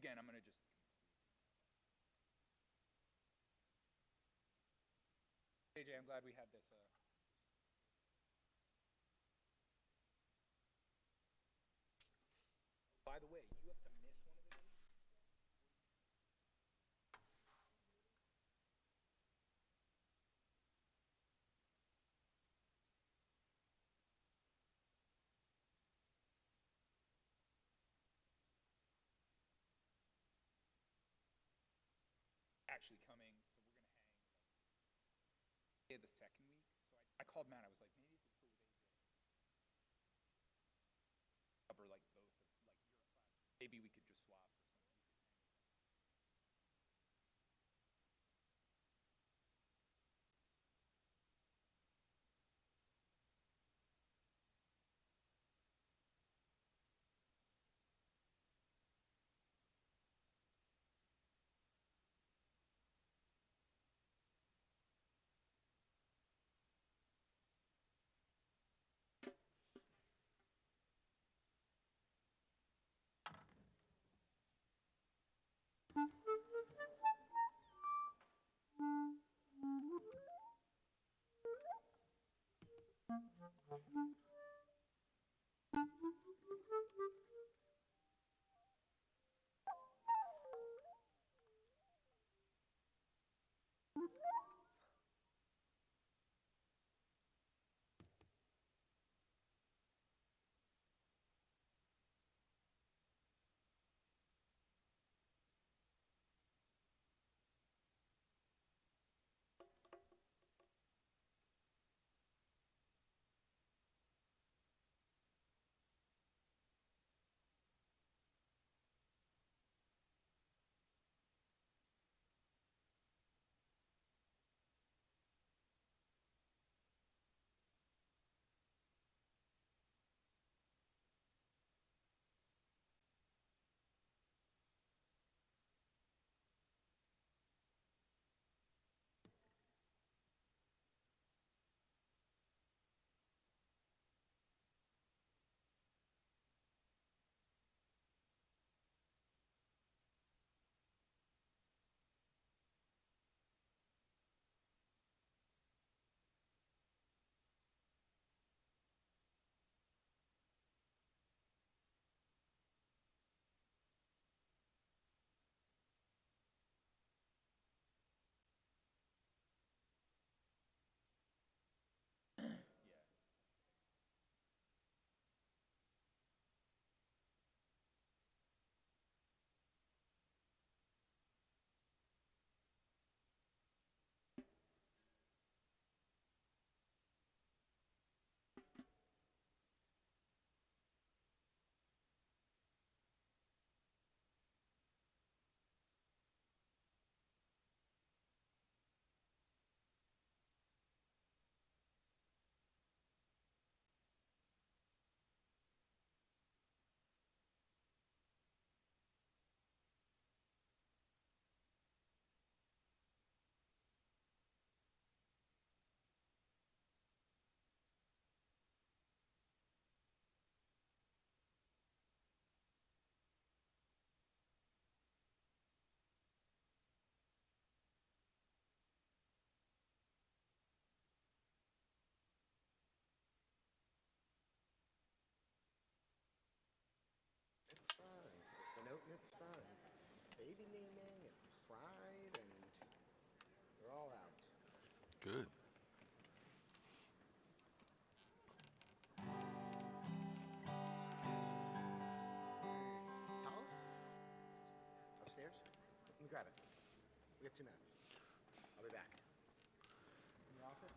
again, I'm going to just. AJ, I'm glad we had this. By the way, you have to miss one of the days. Actually coming, so we're going to hang the second week. So I called Matt. I was like, maybe if it's cool with AJ, cover like both of like your class. Maybe we could just swap or something. Yeah. It's fine. It's fine. Baby naming and pride and they're all out. Good. Towels? Upstairs? Let me grab it. We got 2 minutes. I'll be back. In your office?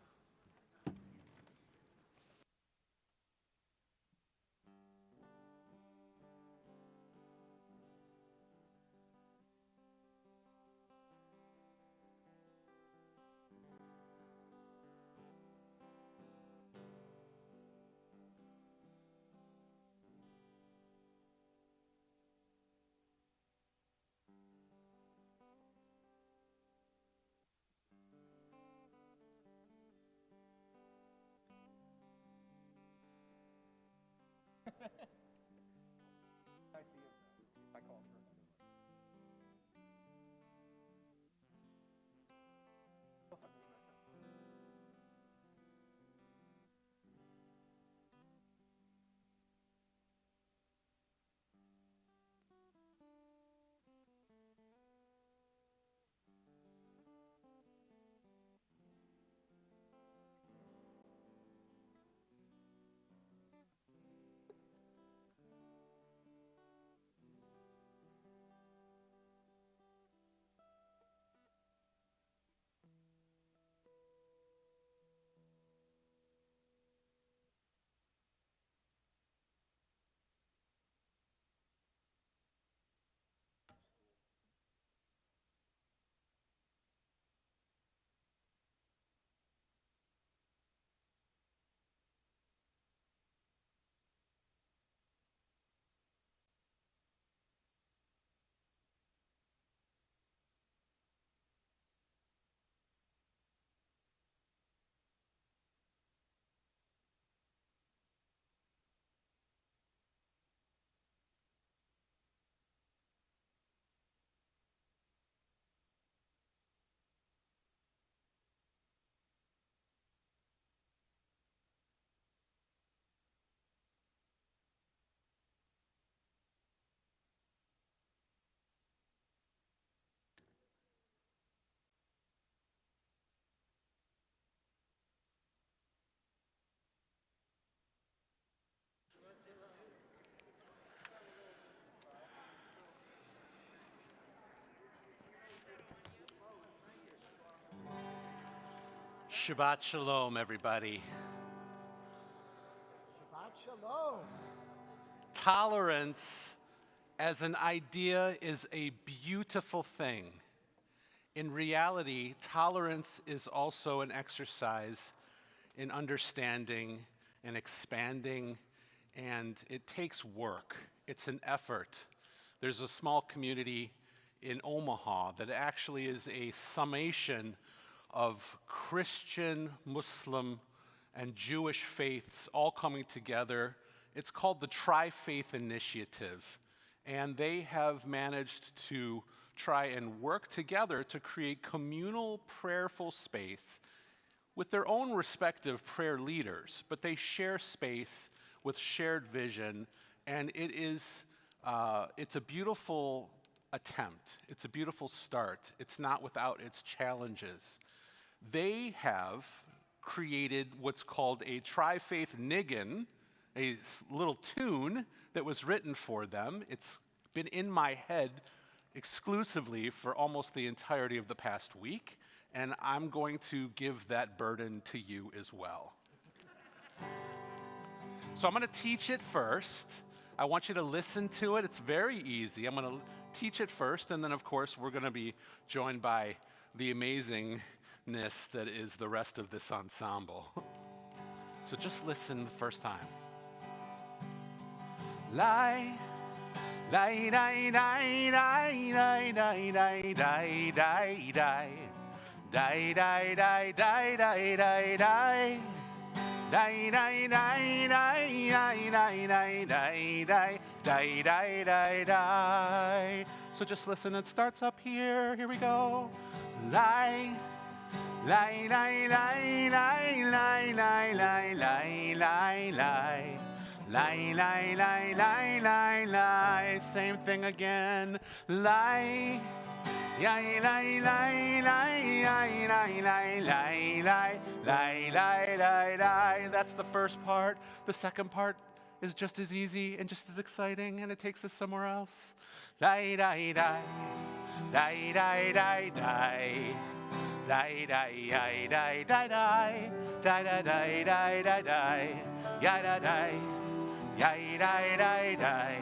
Shabbat Shalom, everybody. Shabbat Shalom. Tolerance as an idea is a beautiful thing. In reality, tolerance is also an exercise in understanding and expanding, and it takes work. It's an effort. There's a small community in Omaha that actually is a summation of Christian, Muslim, and Jewish faiths all coming together. It's called the Tri-Faith Initiative, and they have managed to try and work together to create communal, prayerful space with their own respective prayer leaders, but they share space with shared vision, and it's a beautiful attempt. It's a beautiful start. It's not without its challenges. They have created what's called a Tri-Faith Niggin, a little tune that was written for them. It's been in my head exclusively for almost the entirety of the past week, and I'm going to give that burden to you as well. So I'm going to teach it first. I want you to listen to it. It's very easy. I'm going to teach it first, and then, of course, we're going to be joined by the amazingness that is the rest of this ensemble. So just listen the first time. Lie. Die, die, die, die, die, die, die, die, die, die. Die, die, die, die, die, die, die. Die, die, die, die, die, die, die, die, die, die, die, die, die. So just listen, it starts up here. Here we go. Lie, lie, lie, lie, lie, lie, lie, lie, lie, lie, lie. Lie, lie, lie, lie, lie, lie. Same thing again. Lie. Lie, lie, lie, lie, lie, lie, lie, lie, lie, lie, lie, lie, lie. That's the first part. The second part is just as easy and just as exciting, and it takes us somewhere else. Lie, lie, lie, lie, lie, lie, lie. Die, die, die, die, die, die, die, die, die, die, die, die, ya, da, die. Yai dai dai dai,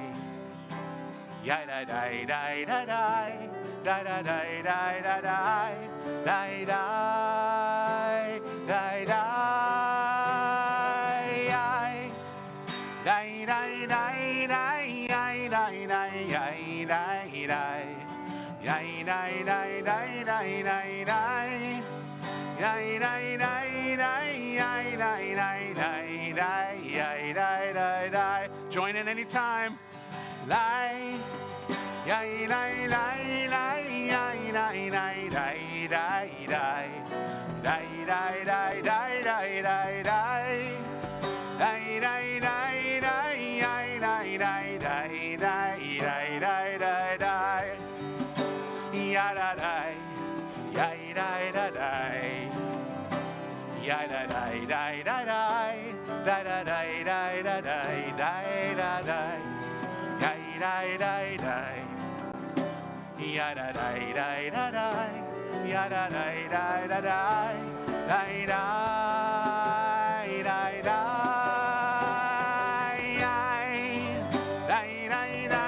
yai dai dai dai dai dai, dai dai dai dai dai dai, dai dai dai dai, dai dai dai dai, yai dai dai yai dai dai, yai dai dai dai dai dai dai. Yai dai dai dai, yai dai dai dai dai, yai dai dai dai. Join in anytime. Lie, yai dai dai dai, yai dai dai dai dai dai, dai dai dai dai dai dai dai, dai dai dai dai, yai dai dai dai dai dai dai dai dai, ya da dai. Yai dai dai dai, yai dai dai dai dai dai, dai dai dai dai dai dai dai dai, yai dai dai dai, yai dai dai dai dai dai, yai dai dai dai dai dai, dai dai dai dai, yai dai dai dai dai, yai dai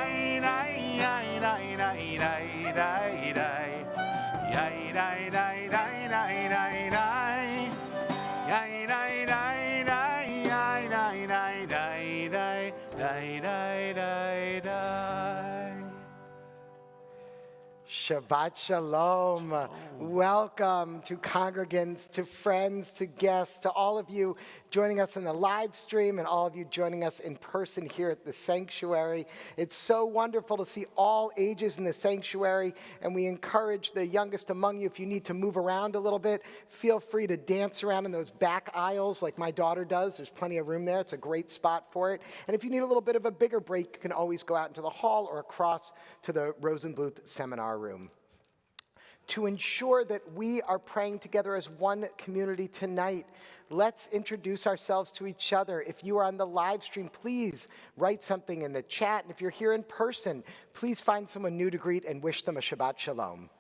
dai dai dai dai. Yai dai dai dai dai dai dai, yai dai dai dai, yai dai dai dai dai, dai dai dai dai. Shabbat Shalom. Welcome to congregants, to friends, to guests, to all of you joining us in the live stream and all of you joining us in person here at the sanctuary. It's so wonderful to see all ages in the sanctuary, and we encourage the youngest among you, if you need to move around a little bit, feel free to dance around in those back aisles like my daughter does. There's plenty of room there. It's a great spot for it. And if you need a little bit of a bigger break, you can always go out into the hall or across to the Rosenbluth seminar room. To ensure that we are praying together as one community tonight, let's introduce ourselves to each other. If you are on the live stream, please write something in the chat. And if you're here in person, please find someone new to greet and wish them a Shabbat Shalom.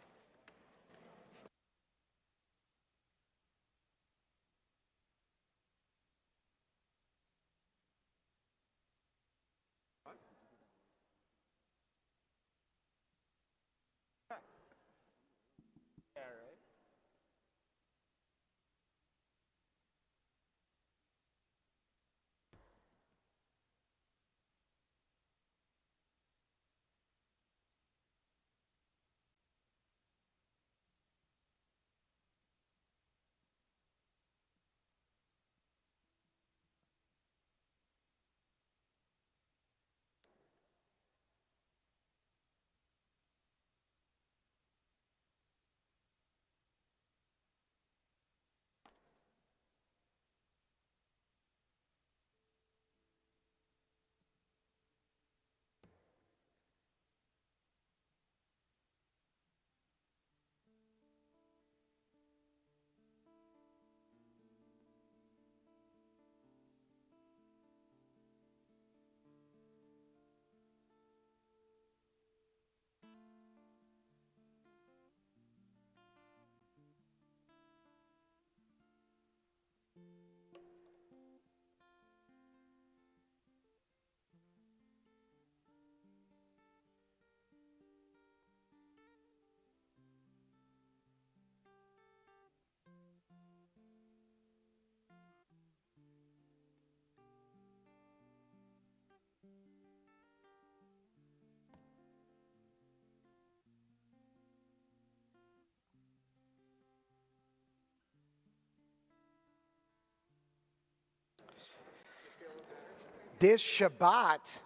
This Shabbat,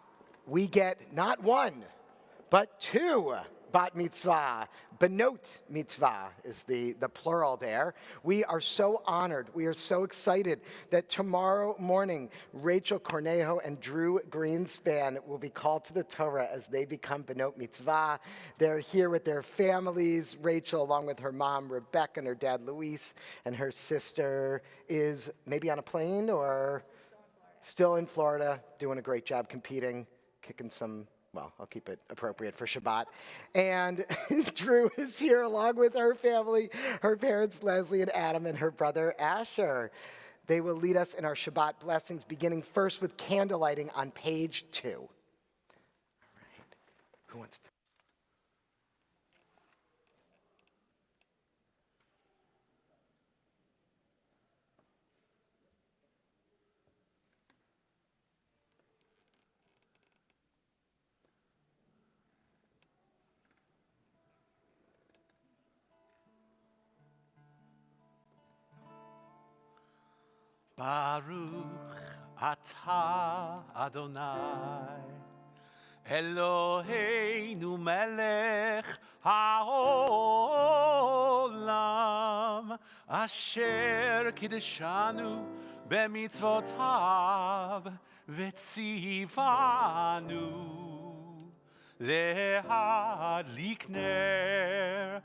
we get not one, but two bat mitzvah. Benot mitzvah is the plural there. We are so honored. We are so excited that tomorrow morning, Rachel Cornejo and Drew Greenspan will be called to the Torah as they become Benot mitzvah. They're here with their families. Rachel, along with her mom, Rebecca, and her dad, Luis, and her sister is maybe on a plane or still in Florida, doing a great job competing, kicking some, well, I'll keep it appropriate for Shabbat. And Drew is here along with her family, her parents, Leslie and Adam, and her brother, Asher. They will lead us in our Shabbat blessings, beginning first with candle lighting on page 2. All right. Who wants to? Baruch atah Adonai, Eloheinu melech haolam, asher kiddushanu b'mitzvotav v'tzivanu lehadlik ner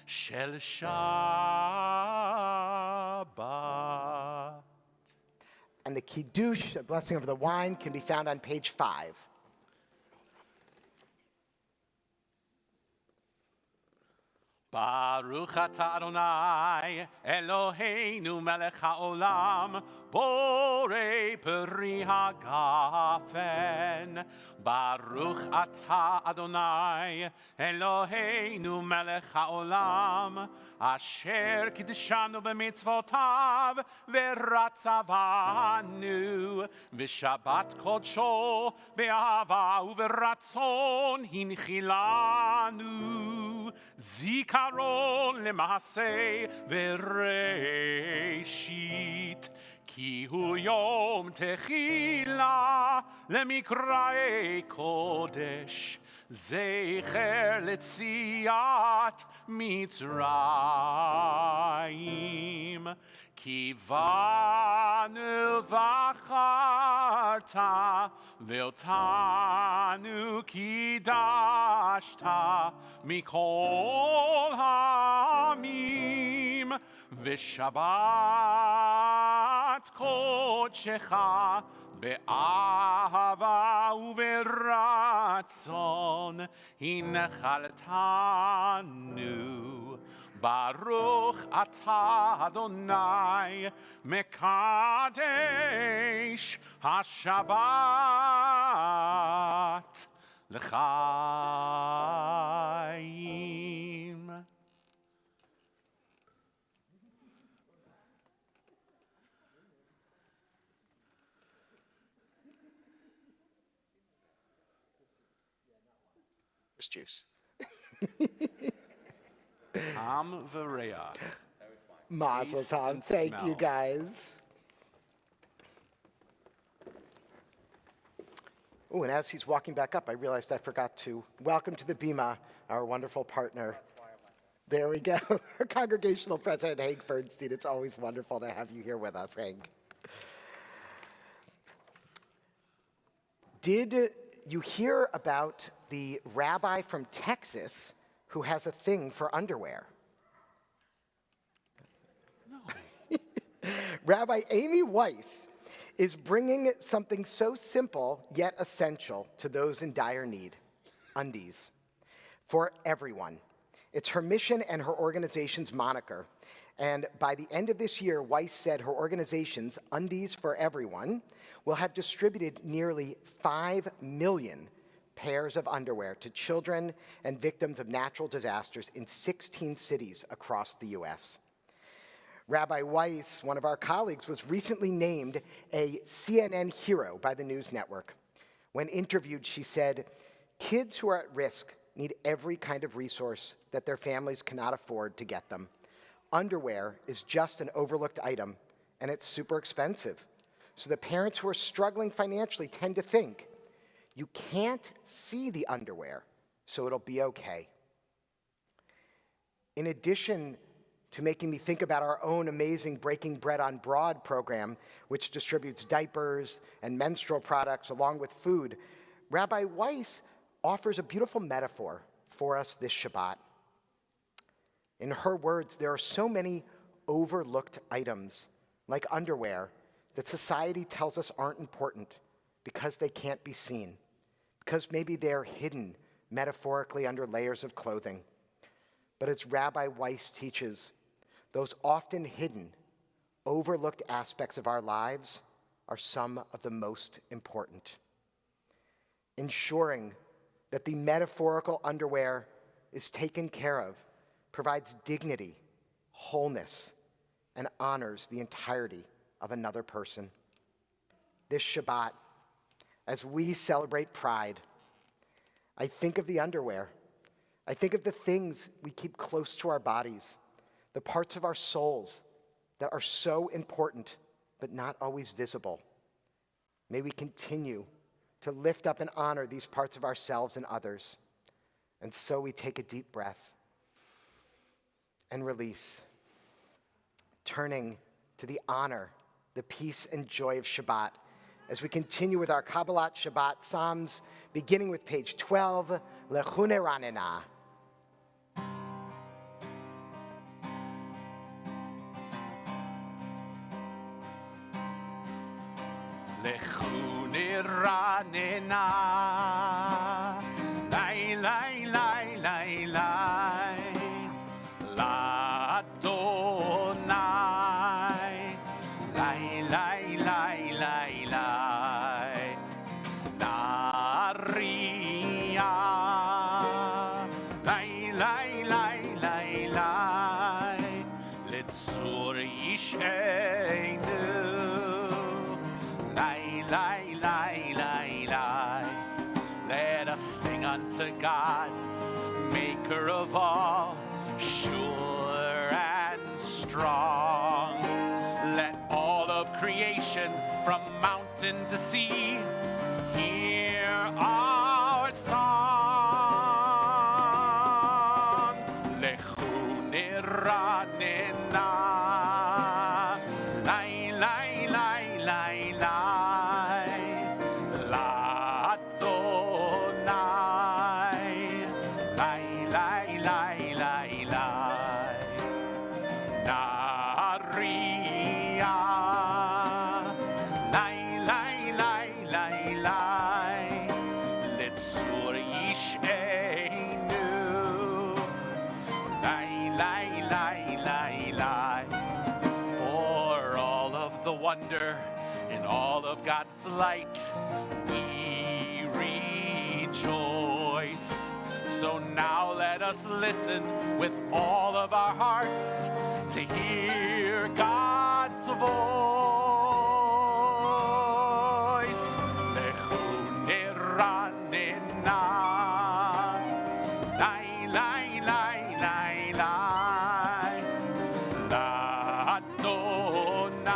Shel Shabbat. And the Kiddush, the blessing of the wine, can be found on page 5. Baruch atah Adonai, Eloheinu melech haolam, borei peri hagafen. Baruch atah Adonai, Eloheinu melech haolam, asher kiddushanu b'mitzvotav v'ratzavanu, v'shabbat kodsho be'ahava u'v'ratzon hinchilanu. Zikaron lemase v'reishit, ki hu yom techila lemikrae kodesh, zecher letziat Mitzrayim. Kivanu v'acharta ve'otanu kidashta mikol ha'amim v'shabbat kodshecha be'ahava u'v'ratzon hinchaltanu. Baruch atah Adonai mekadesh hashabbat l'chaim. It's juice. Tam v'reach. Mazel Taste tov. and Thank you, smell. guys. Oh, and as he's walking back up, I realized I forgot to welcome to the Bima our wonderful partner. There we go. Our congregational president, Hank Bernstein. It's always wonderful to have you here with us, Hank. Did you hear about the rabbi from Texas who has a thing for underwear? No. Rabbi Amy Weiss is bringing something so simple yet essential to those in dire need: undies for everyone. It's her mission and her organization's moniker. And by the end of this year, Weiss said her organization's Undies for Everyone will have distributed nearly 5 million pairs of underwear to children and victims of natural disasters in 16 cities across the U.S. Rabbi Weiss, one of our colleagues, was recently named a CNN hero by the news network. When interviewed, she said, "Kids who are at risk need every kind of resource that their families cannot afford to get them. Underwear is just an overlooked item and it's super expensive. So the parents who are struggling financially tend to think, you can't see the underwear, so it'll be okay. In addition to making me think about our own amazing Breaking Bread on Broad program, which distributes diapers and menstrual products along with food, Rabbi Weiss offers a beautiful metaphor for us this Shabbat. In her words, there are so many overlooked items, like underwear, that society tells us aren't important because they can't be seen, because maybe they're hidden metaphorically under layers of clothing. But as Rabbi Weiss teaches, those often hidden, overlooked aspects of our lives are some of the most important. Ensuring that the metaphorical underwear is taken care of provides dignity, wholeness, and honors the entirety of another person. This Shabbat, as we celebrate Pride, I think of the underwear. I think of the things we keep close to our bodies, the parts of our souls that are so important but not always visible. May we continue to lift up and honor these parts of ourselves and others. And so we take a deep breath and release, turning to the honor, the peace and joy of Shabbat as we continue with our Kabbalat Shabbat Psalms, beginning with page 12, Lechune Ranena. Lechu niranena, lai lai lai lai lai, la Adonai, lai lai lai lai lai, naria, lai lai lai lai lai, letzur yishenu. Lai, lai, lai, lai. Let us sing unto God, maker of all, sure and strong. Let all of creation, from mountain to sea, hear our song. Lechu niranena, lai, lai, lai, lai, lai. Wonder in all of God's light, we rejoice. So now let us listen with all of our hearts to hear God's voice. Lechu niranena, lai, lai, lai, lai, lai, la Adonai.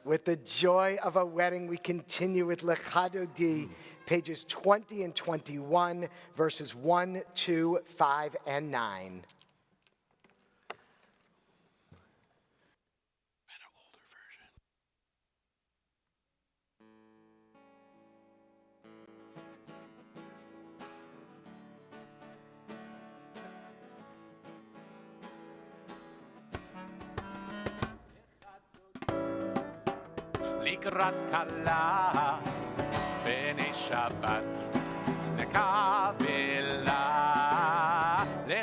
With the joy of a wedding, we continue with Lecha Dodi, pages 20 and 21, verses 1, 2, 5, and 9. Likrat kala b'nei Shabbat nekabela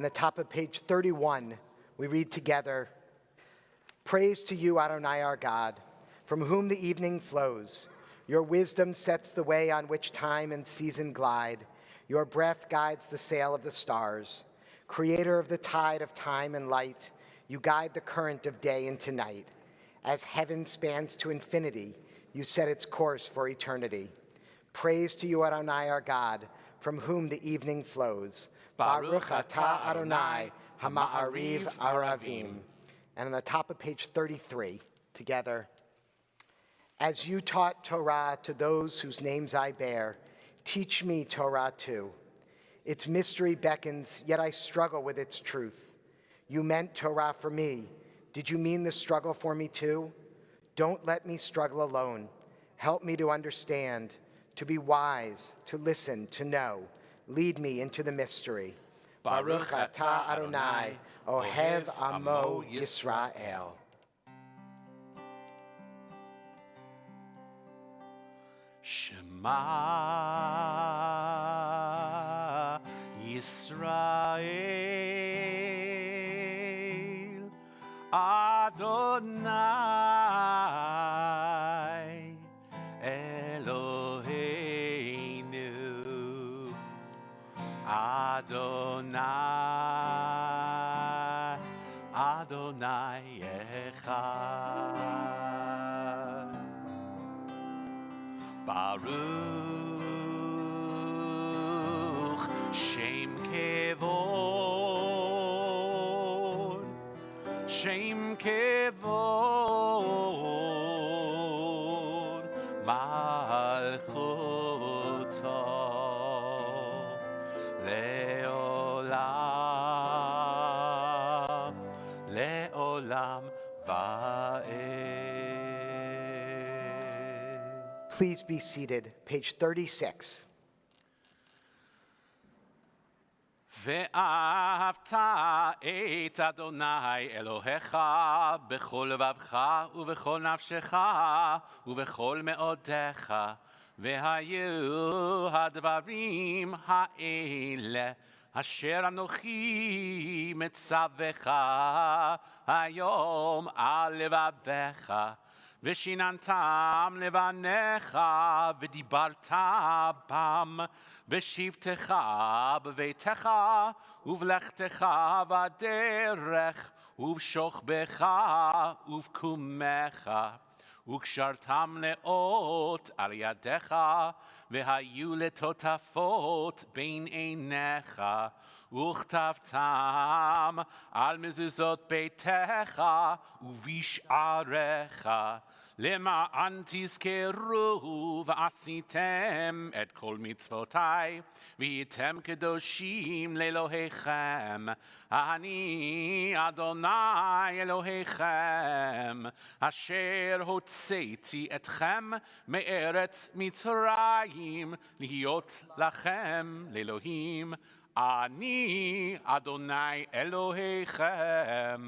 On the top of page 31, we read together, "Praise to you, Adonai our God, from whom the evening flows. Your wisdom sets the way on which time and season glide. Your breath guides the sail of the stars. Creator of the tide of time and light, you guide the current of day into night. As heaven spans to infinity, you set its course for eternity. Praise to you, Adonai our God, from whom the evening flows. Baruch atah Adonai, Hama'ariv Aravim." And on the top of page 33, together, "As you taught Torah to those whose names I bear, teach me Torah too. Its mystery beckons, yet I struggle with its truth. You meant Torah for me. Did you mean the struggle for me too? Don't let me struggle alone. Help me to understand, to be wise, to listen, to know. Lead me into the mystery. Baruch atah Adonai, Ohev Amo Yisrael." Shema Yisrael, Adonai Eloheinu, Adonai, Adonai Echad. Baruch Shem Kevod, Shem Kevod, Malchuto Leolam, Leolam Va'ed. Please be seated. Page 36. ואהבת את אדוני אלוהיך בכל לבבך ובכל נפשך ובכל מאודיך, והיו הדברים האלה אשר אנוכי מצווך היום על לבביך, ושיננתם לבניך ודיברת בם בשבתך בביתך ובלכתך בדרך ובשוכבך ובקומך, וקשרתם לאות על ידיך והיו לטוטפות בין עיניך, וכתבתם על מזוזות ביתך ובשעריך, למען תזכרו ועשיתם את כל מצוותי, והייתם קדושים לאלוהיכם. אני אדוני אלוהיכם, אשר הוצאתי אתכם מארץ מצרים, להיות לכם לאלוהים. אני אדוני אלוהיכם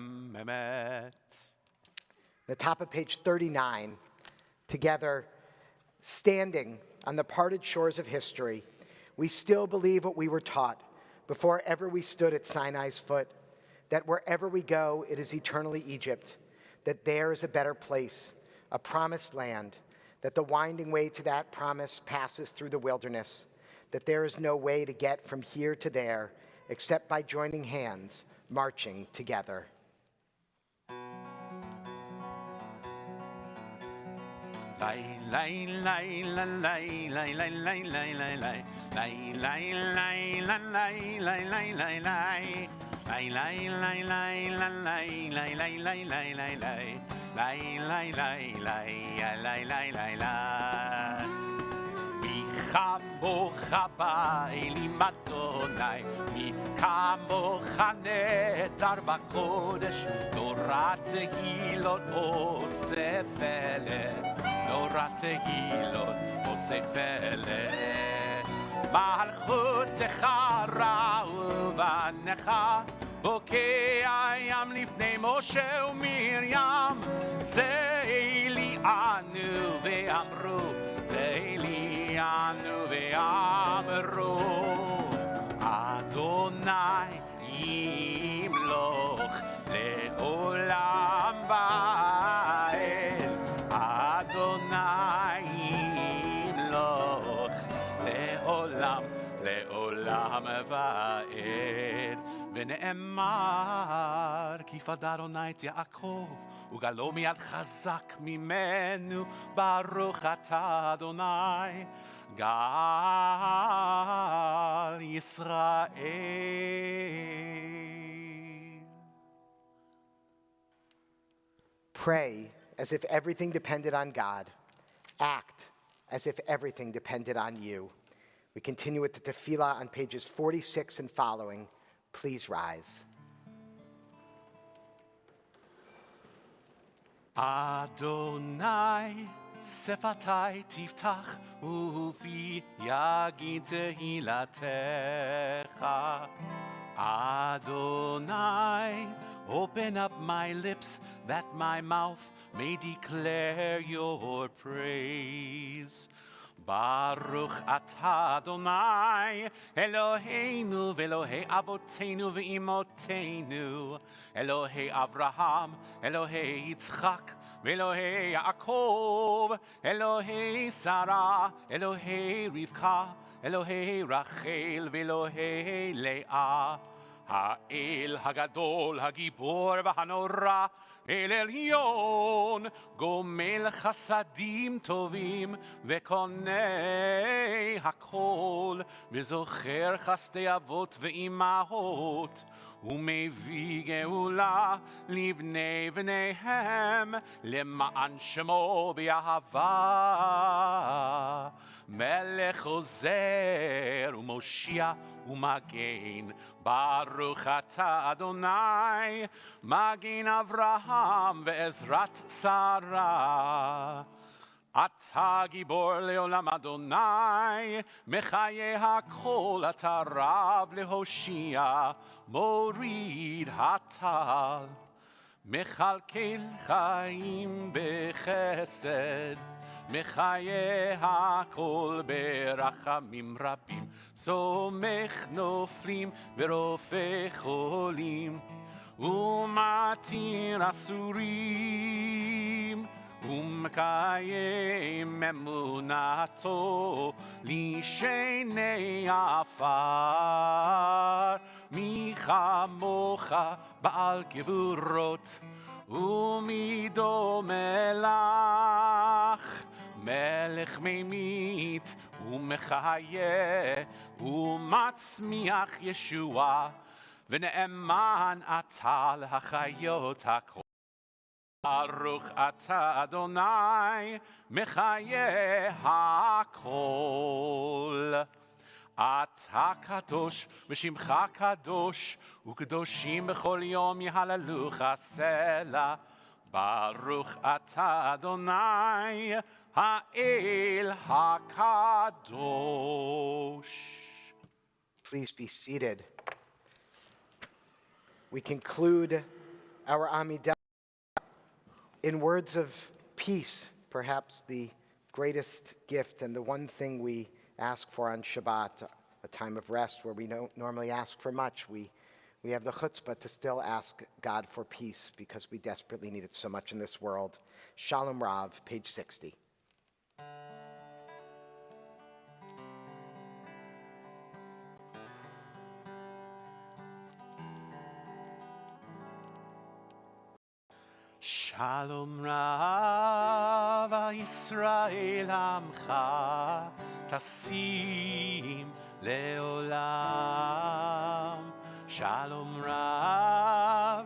אמת. The top of page 39, together, standing on the parted shores of history, we still believe what we were taught before ever we stood at Sinai's foot, that wherever we go, it is eternally Egypt, that there is a better place, a promised land, that the winding way to that promise passes through the wilderness, that there is no way to get from here to there except by joining hands, marching together. Lay, lay, lay, lay, lay, lay, lay, lay, lay, lay, lay, lay, lay, lay, lay, lay, lay, lay, lay, lay. Lay, lay, lay, lay, lay, lay, lay, lay, lay, lay, lay, lay. Lay, lay, lay, lay, lay, lay, lay, lay. מי כמוך באלים אדוני, מי כמוך נטר בקודש, תורת תהילות אוסף אלה, תורת תהילות אוסף אלה. מלכותך ראו בניך, בוקע ים לפני משה ומרים, זה אלינו ואמרו, זה אלינו ואמרו, אדוני ונאמר, כי פדה אדוני את יעקב, וגלו מיד חזק ממנו, ברוך אתה אדוני, גל ישראל. Pray as if everything depended on God. Act as if everything depended on you. We continue with the tefillah on pages 46 and following. Please rise. Adonai, שפתי תפתח ובי יגיד תהילתך. Adonai, open up my lips that my mouth may declare your praise. Baruch atah Adonai, Eloheinu ve'Elohei avoteinu ve'imotenu, Elohei Avraham, Elohei Yitzchak, ve'Elohei Yaakov, Elohei Sarah, Elohei Rivka, Elohei Rachel, ve'Elohei Leah. האל הגדול, הגיבור והנורא, אל עליון, גומל חסדים טובים וקונה הכל, וזוכר חסדי אבות ואימהות, ומביא גאולה לבני בניהם, למען שמו באהבה. מלך עוזר ומושיע ומגן, ברוך אתה אדוני, מגן אברהם ועזרת שרה. אתה גיבור לעולם אדוני, מחיי הכל אתה רב להושיע, מוריד הטל. מכלכל חיים בחסד, מחיי הכל ברחמים רבים, סומך נופלים ורופא חולים, ומתיר אסורים, ומקיים אמונתו לשני עפר. מי כמוך בעל גבורות ומי דומה לך, מלך ממית ומחיה ומצמיח ישועה, ונאמן אתה להחיות הכל. ברוך אתה אדוני מחיה הכל. אתה קדוש ושמך קדוש, וקדושים בכל יום יהללוך סלע. ברוך אתה אדוני האל הקדוש. Please be seated. We conclude our Amidah in words of peace, perhaps the greatest gift and the one thing we ask for on Shabbat, a time of rest where we don't normally ask for much. We have the chutzpah to still ask God for peace because we desperately need it so much in this world. Shalom Rav, page 60. Shalom Rav Yisrael Amcha Tasim Leolam. Shalom Rav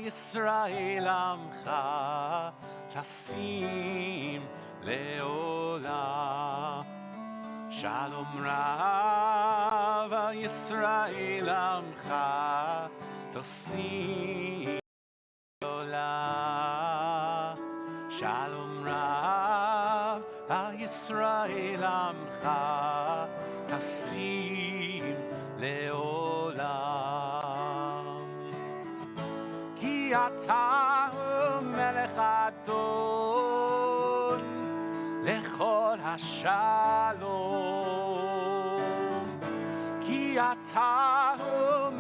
Yisrael Amcha Tasim Leolam. Shalom Rav Yisrael Amcha Tasim Shalom Rav al Yisrael Amcha Tasim Leolam. Ki ata melech adon lechol hashalom. Ki ata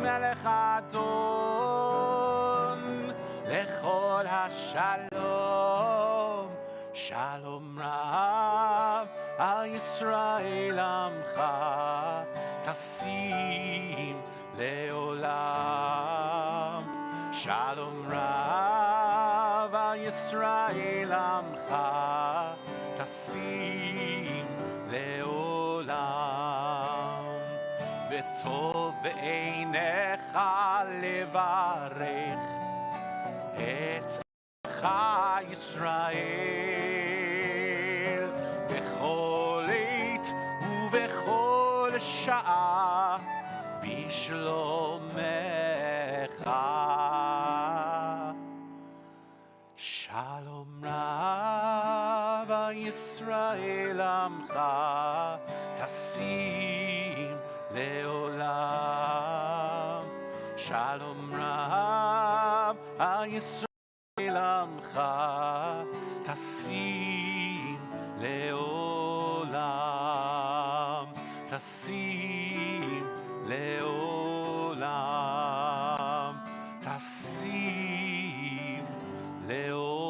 melech adon lechol hashalom. Shalom Rav al Yisrael Amcha Tasim Leolam. Shalom Rav al Yisrael Amcha Tasim Leolam V'tov Be'einecha Levarech Et Amcha Yisrael B'chol עת ובכל שעה בשלומך Shalom Rav al Yisrael Amcha Tasim Leolam Shalom Rav al Yisrael Amcha Tasim Leolam Tasim Leolam Tasim Leolam.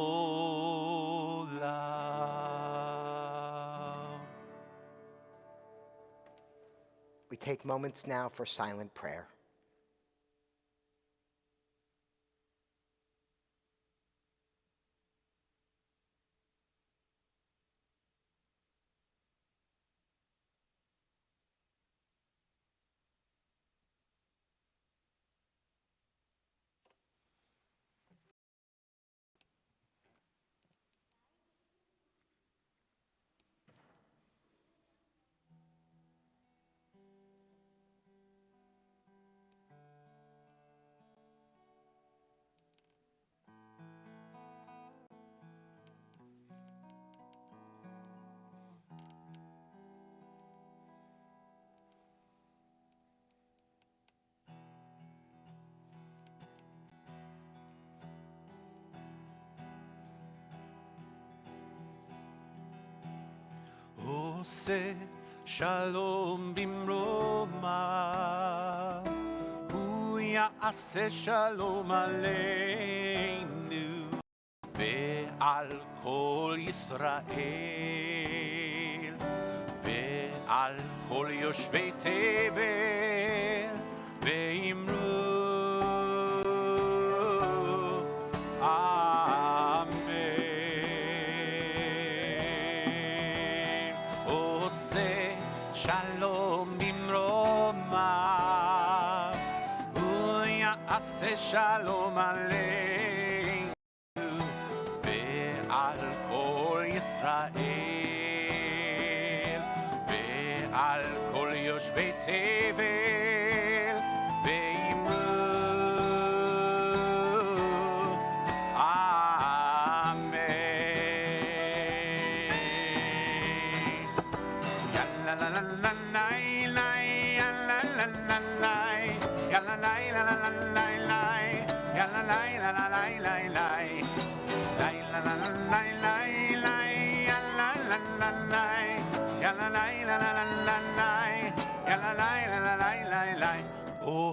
We take moments now for silent prayer. עושה שלום במרומיו, הוא יעשה שלום עלינו ועל כל ישראל ועל כל יושבי תבל ואמרו Shalom bimromav, hu ya'aseh shalom aleinu ve'al kol Yisrael ve'al kol yoshvei tevel ve'imru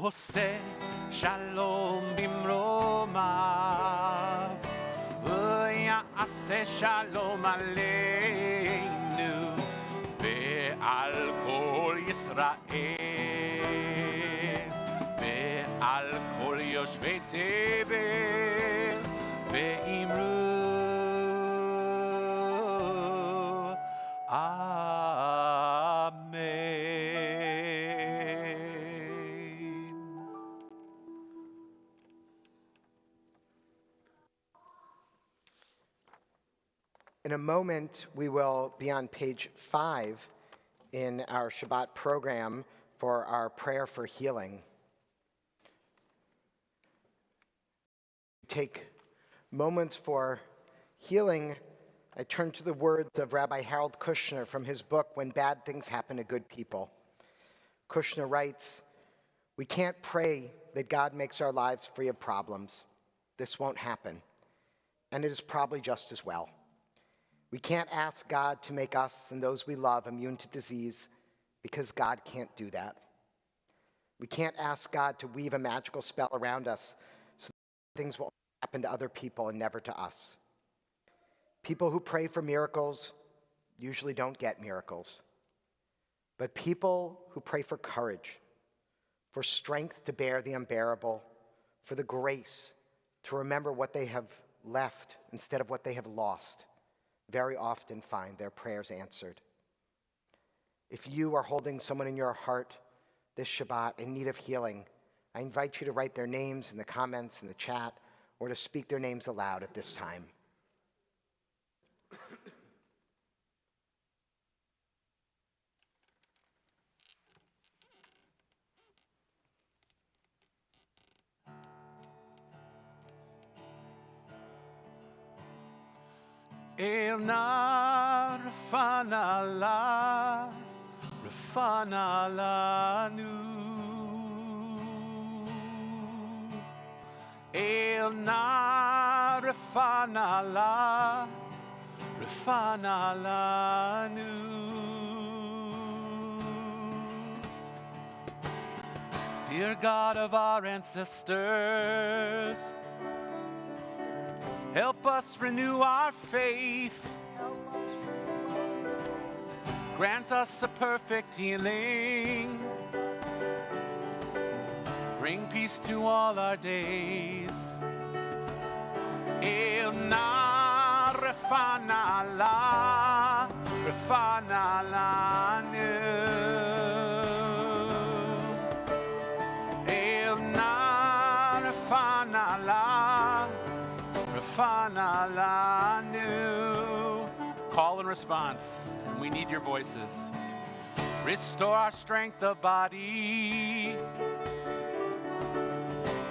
עושה שלום במרומיו, ויעשה שלום עלינו ועל כל ישראל ועל כל יושבי תבל ואמרו In a moment, we will be on page 5 in our Shabbat program for our prayer for healing. Take moments for healing. I turn to the words of Rabbi Harold Kushner from his book, When Bad Things Happen to Good People. Kushner writes, "We can't pray that God makes our lives free of problems. This won't happen, and it is probably just as well. We can't ask God to make us and those we love immune to disease because God can't do that. We can't ask God to weave a magical spell around us so that things will happen to other people and never to us. People who pray for miracles usually don't get miracles. But people who pray for courage, for strength to bear the unbearable, for the grace to remember what they have left instead of what they have lost, very often find their prayers answered. If you are holding someone in your heart this Shabbat in need of healing, I invite you to write their names in the comments in the chat or to speak their names aloud at this time. Elna Rafanala, Rafanala Nu. Elna Rafanala, Rafanala Nu. Dear God of our ancestors, help us renew our faith. Grant us a perfect healing. Bring peace to all our days. Elna Rafanala, Rafanala Nu. Elna Rafanala, Rafanala Nu. Call and response. We need your voices. Restore our strength of body.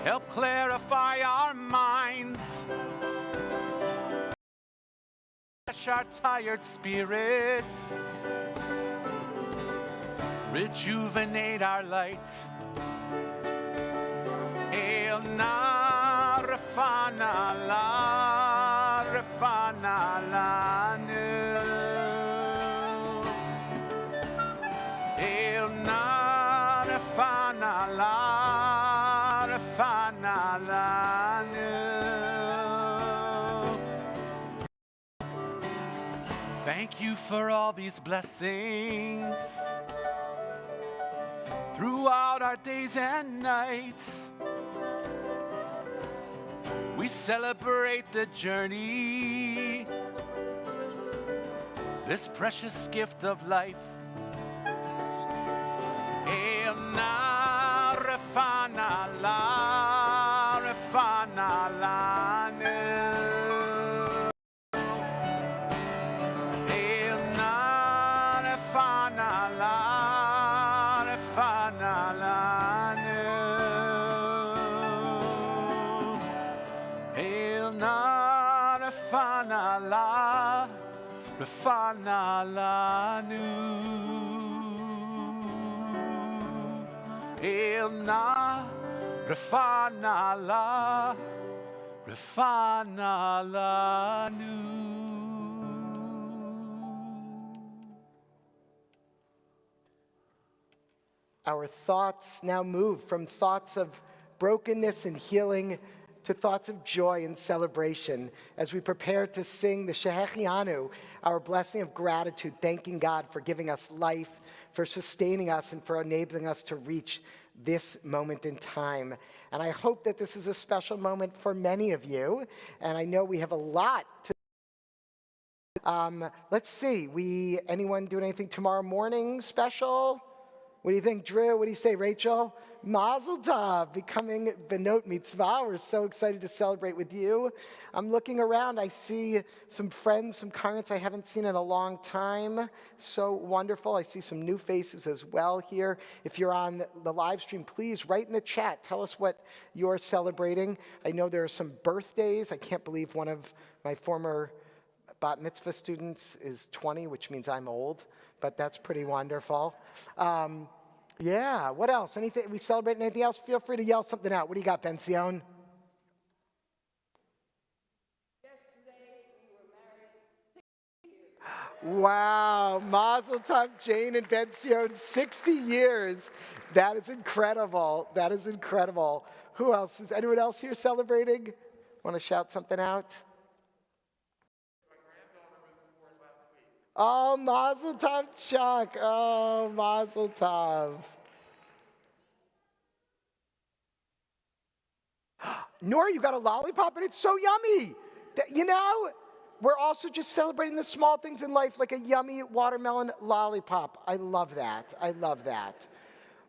Help clarify our minds. Refresh our tired spirits. Rejuvenate our light. Elna Rafanala, Rafanala Nu. Elna Rafanala, Rafanala Nu. Thank you for all these blessings throughout our days and nights. We celebrate the journey, this precious gift of life. Elna Rafanala, Rafanala Nu. Elna Rafanala, Rafanala Nu. Elna Rafanala, Rafanala Nu. Elna Rafanala, Rafanala Nu. Our thoughts now move from thoughts of brokenness and healing to thoughts of joy and celebration as we prepare to sing the Shehechianu, our blessing of gratitude, thanking God for giving us life, for sustaining us, and for enabling us to reach this moment in time. And I hope that this is a special moment for many of you, and I know we have a lot to let's see, anyone doing anything tomorrow morning special? What do you think, Drew? What do you say, Rachel? Mazel tov, becoming Benot Mitzvah. We're so excited to celebrate with you. I'm looking around. I see some friends, some congregants I haven't seen in a long time. So wonderful. I see some new faces as well here. If you're on the live stream, please write in the chat. Tell us what you're celebrating. I know there are some birthdays. I can't believe one of my former bat mitzvah students is 20, which means I'm old, but that's pretty wonderful. Yeah, what else? Anything? We celebrating anything else? Feel free to yell something out. What do you got, Benzion? Yesterday, we were married. Wow, Mazel Tov, Jane and Benzion, 60 years. That is incredible. That is incredible. Who else? Is anyone else here celebrating? Want to shout something out? Oh, Mazel Tov, Chuck. Oh, Mazel Tov. Nora, you got a lollipop and it's so yummy. You know, we're also just celebrating the small things in life like a yummy watermelon lollipop. I love that. I love that.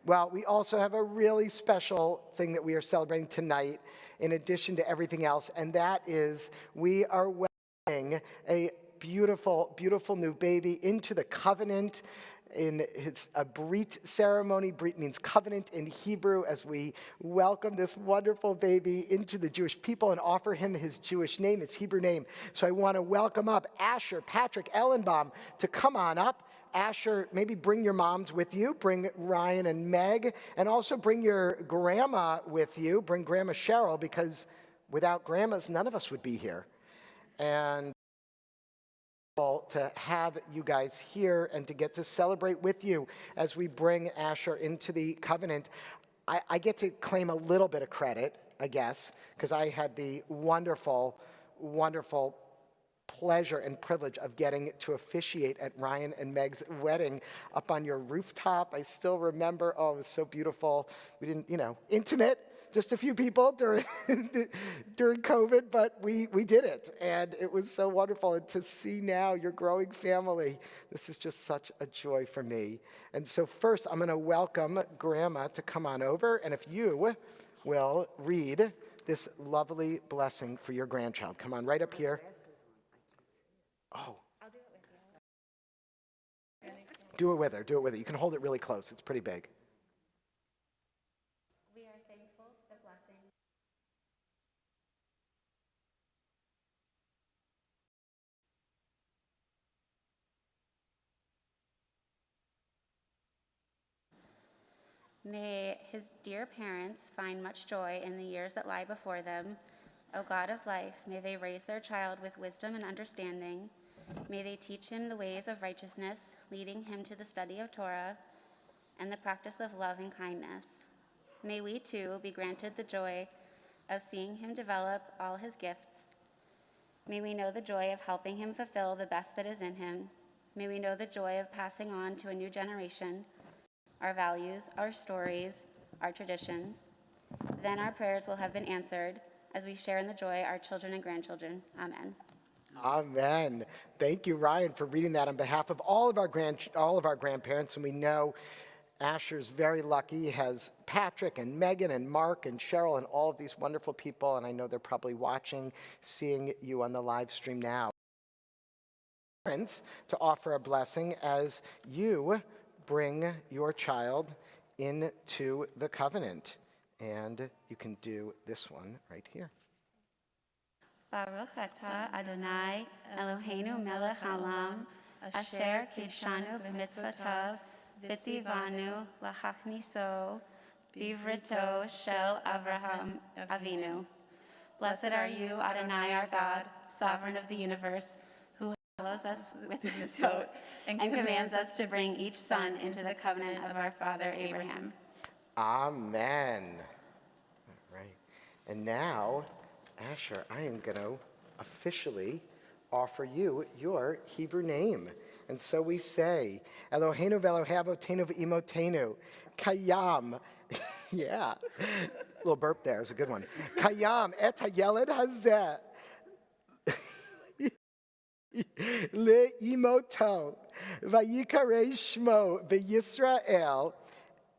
Well, we also have a really special thing that we are celebrating tonight in addition to everything else, and that is we are welcoming a beautiful, beautiful new baby into the covenant. It's a Brit ceremony. Brit means covenant in Hebrew, as we welcome this wonderful baby into the Jewish people and offer him his Jewish name, his Hebrew name. So I want to welcome up Asher, Patrick, Ellenbaum to come on up. Asher, maybe bring your moms with you. Bring Ryan and Meg, and also bring your grandma with you. Bring Grandma Cheryl, because without grandmas, none of us would be here. And to have you guys here and to get to celebrate with you as we bring Asher into the covenant. I get to claim a little bit of credit, I guess, because I had the wonderful, wonderful pleasure and privilege of getting to officiate at Ryan and Meg's wedding up on your rooftop. I still remember, oh, it was so beautiful. We didn't, intimate, just a few people during COVID, but we did it, and it was so wonderful. And to see now your growing family, this is just such a joy for me. And so first, I'm going to welcome Grandma to come on over, and if you will read this lovely blessing for your grandchild. Come on, right up here. Oh. I'll do it with you. Do it with her. Do it with her. You can hold it really close. It's pretty big. We are thankful for the blessing. May his dear parents find much joy in the years that lie before them. O God of life, may they raise their child with wisdom and understanding. May they teach him the ways of righteousness, leading him to the study of Torah and the practice of love and kindness. May we, too, be granted the joy of seeing him develop all his gifts. May we know the joy of helping him fulfill the best that is in him. May we know the joy of passing on to a new generation our values, our stories, our traditions. Then our prayers will have been answered as we share in the joy our children and grandchildren. Amen. Amen. Thank you, Ryan, for reading that on behalf of all of our grandparents. And we know Asher's very lucky. He has Patrick and Megan and Mark and Cheryl and all of these wonderful people. And I know they're probably watching, seeing you on the live stream now. Parents, to offer a blessing as you bring your child into the covenant. And you can do this one right here. Baruch atah Adonai Eloheinu melech haolam, asher kidshanu b'mitzvotav, v'tzivanu l'chachniso b'vrito shel Avraham Avinu. Blessed are you, Adonai our God, sovereign of the universe, who follows us with mitzvot and commands us to bring each son into the covenant of our father Abraham. Amen. All right. And now, Asher, I am going to officially offer you your Hebrew name. And so we say, Eloheinu v'Elohei avotenu v'imotenu, Kayam. Yeah. A little burp there. It's a good one. Kayam et hayeled hazeh le'imoto v'yikarei shmo v'Yisrael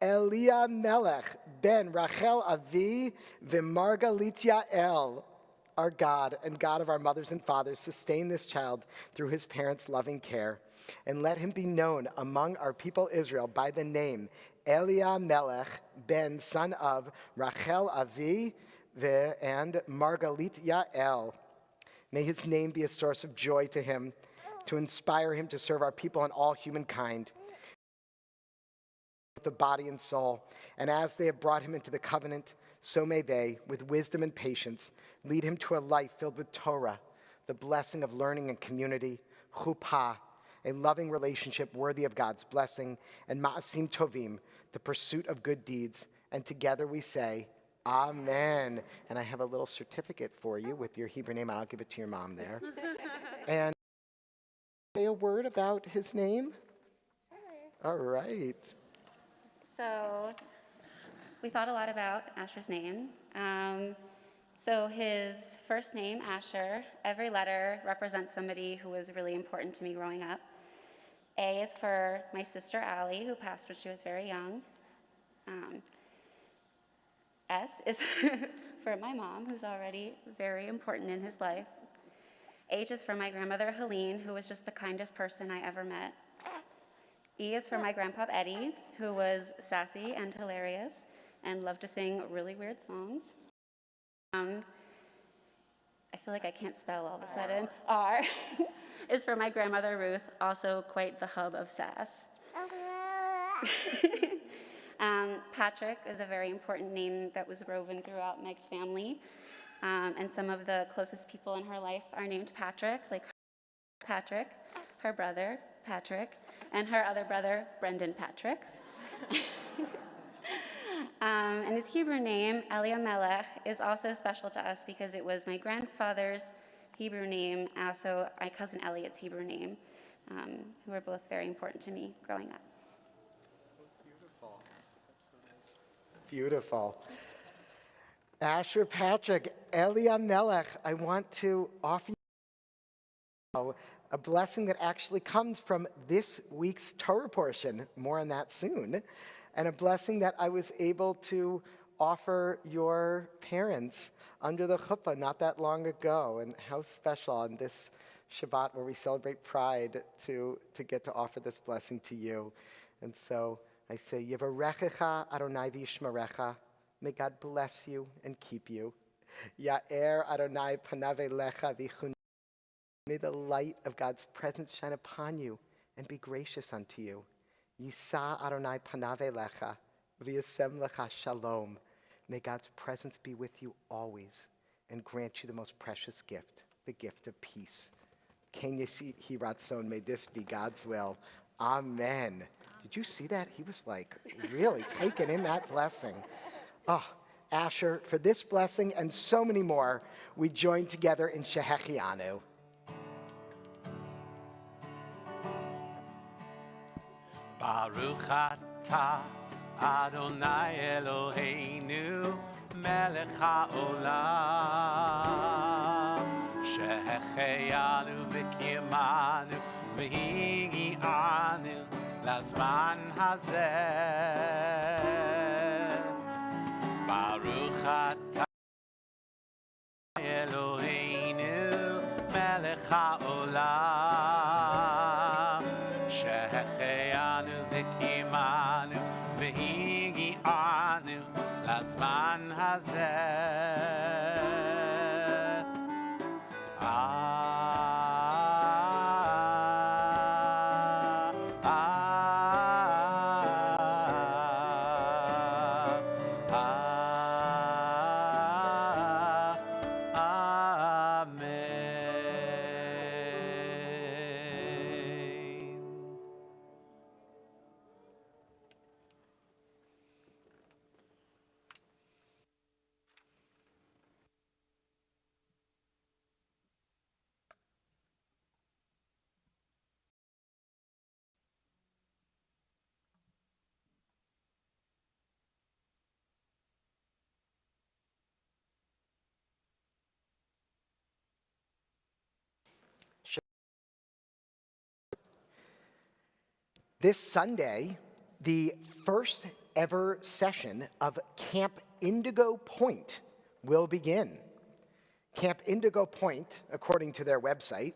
Elia Melech ben Rachel Avi v'Margalit Yael. Our God and God of our mothers and fathers, sustain this child through his parents' loving care, and let him be known among our people Israel by the name Elia Melech ben son of Rachel Avi and Margalit Yael. May his name be a source of joy to him, to inspire him to serve our people and all humankind, the body and soul. And as they have brought him into the covenant, so may they, with wisdom and patience, lead him to a life filled with Torah, the blessing of learning and community, chuppah, a loving relationship worthy of God's blessing, and ma'asim tovim, the pursuit of good deeds. And together we say, Amen. And I have a little certificate for you with your Hebrew name. I'll give it to your mom there. And say a word about his name? All right. So we thought a lot about Asher's name. So his first name, Asher, every letter represents somebody who was really important to me growing up. A is for my sister Allie, who passed when she was very young. S is for my mom, who's already very important in his life. H is for my grandmother Helene, who was just the kindest person I ever met. E is for my grandpa Eddie, who was sassy and hilarious and loved to sing really weird songs. I feel like I can't spell all of a sudden. R is for my grandmother Ruth, also quite the hub of sass. Patrick is a very important name that was woven throughout Meg's family. And some of the closest people in her life are named Patrick, like Patrick, her brother, Patrick, and her other brother, Brendan Patrick. And his Hebrew name, Eliamelech, is also special to us because it was my grandfather's Hebrew name, also my cousin Elliot's Hebrew name, who were both very important to me growing up. Beautiful. Beautiful. Asher Patrick, Eliamelech, I want to offer you a blessing that actually comes from this week's Torah portion. More on that soon. And a blessing that I was able to offer your parents under the chuppah not that long ago. And how special on this Shabbat where we celebrate Pride to get to offer this blessing to you. And so I say, Yevarechecha Adonai v'yishmerecha. May God bless you and keep you. Ya'er Adonai panav elecha v'chun. May the light of God's presence shine upon you and be gracious unto you. Yisa Adonai panav elecha v'yasem lecha shalom. May God's presence be with you always and grant you the most precious gift, the gift of peace. Ken Yesi Hiratzon, may this be God's will. Amen. Did you see that? He was like really taking in that blessing. Oh, Asher, for this blessing and so many more, we join together in Shehechianu. Baruch atah Adonai Eloheinu melech haolam shehechianu v'kiyamanu v'higi'anu lazman hazeh. Baruch atah Eloheinu melech haolam shehechianu v'kiyamanu v'higi'anu lazman hazeh. This Sunday, the first ever session of Camp Indigo Point will begin. Camp Indigo Point, according to their website,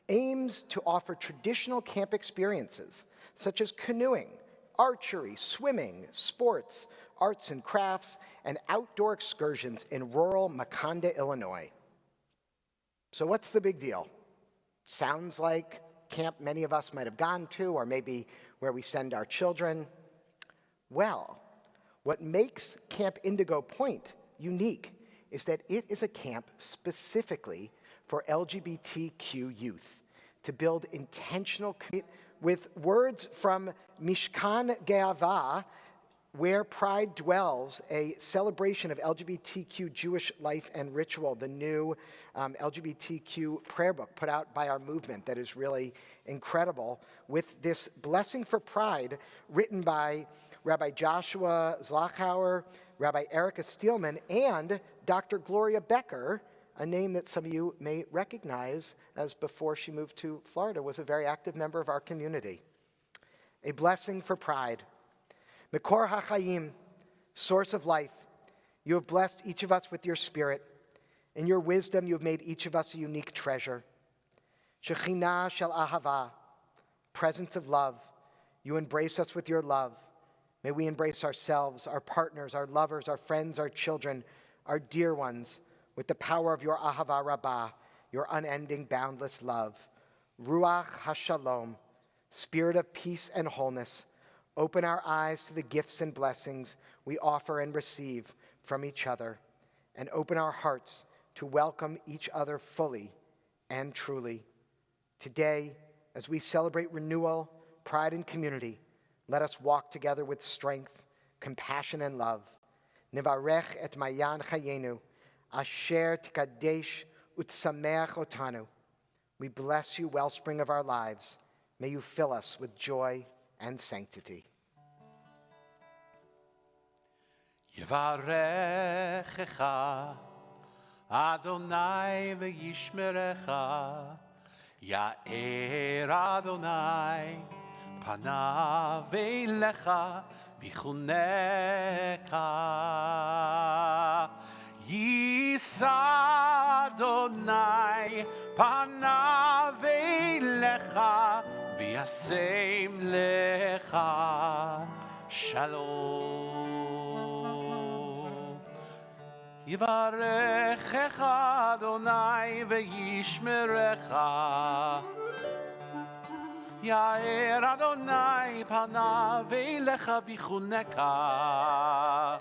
aims to offer traditional camp experiences such as canoeing, archery, swimming, sports, arts and crafts, and outdoor excursions in rural Makanda, Illinois. So what's the big deal? Sounds like camp many of us might have gone to, or maybe where we send our children. Well, what makes Camp Indigo Point unique is that it is a camp specifically for LGBTQ youth to build intentional community with words from Mishkan Ge'ava, Where Pride Dwells, a celebration of LGBTQ Jewish life and ritual, the new LGBTQ prayer book put out by our movement that is really incredible, with this blessing for pride written by Rabbi Joshua Zlachauer, Rabbi Erica Steelman, and Dr. Gloria Becker, a name that some of you may recognize, as before she moved to Florida was a very active member of our community. A blessing for pride. Mekor HaChaim, source of life, you have blessed each of us with your spirit. In your wisdom, you have made each of us a unique treasure. Shekhinah shel ahava, presence of love, you embrace us with your love. May we embrace ourselves, our partners, our lovers, our friends, our children, our dear ones, with the power of your ahava rabbah, your unending, boundless love. Ruach HaShalom, spirit of peace and wholeness, open our eyes to the gifts and blessings we offer and receive from each other, and open our hearts to welcome each other fully and truly. Today, as we celebrate renewal, pride, and community, let us walk together with strength, compassion, and love. Nevarech et mayan chayenu, asher tikadesh utsameach otanu. We bless you, wellspring of our lives. May you fill us with joy and sanctity. Yevarechecha Adonai v'yishmerecha, Ya'er Adonai panav elecha v'chunecha. Yisa Adonai panav elecha v'yasem lecha shalom. Yivarechecha Adonai v'yishmerecha, Ya'er Adonai panav elecha v'chunecha.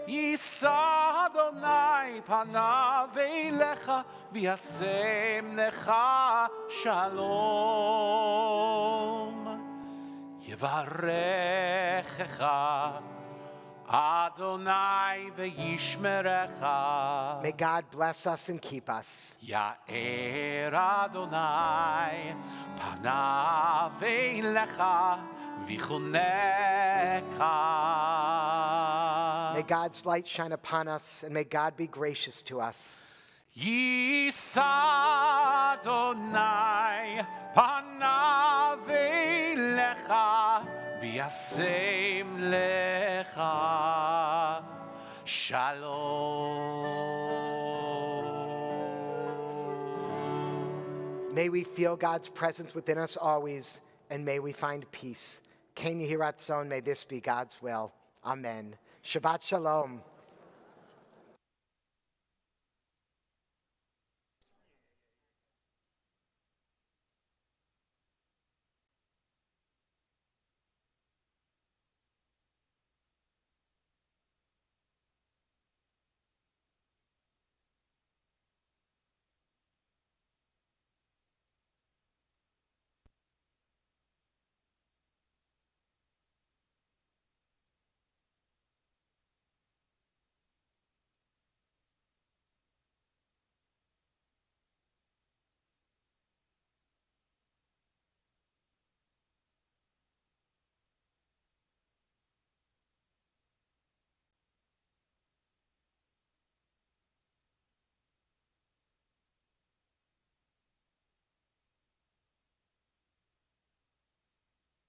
Yisa Adonai panav elecha v'yasem lecha shalom. Yivarechecha Adonai v'yishmerecha. May God bless us and keep us. Ya'er Adonai panav elecha v'chunecha. May God's light shine upon us, and may God be gracious to us. Yisa Adonai panav elecha v'yasem lecha shalom. May we feel God's presence within us always, and may we find peace. Ken Yehi Ratzon, may this be God's will. Amen. Shabbat Shalom.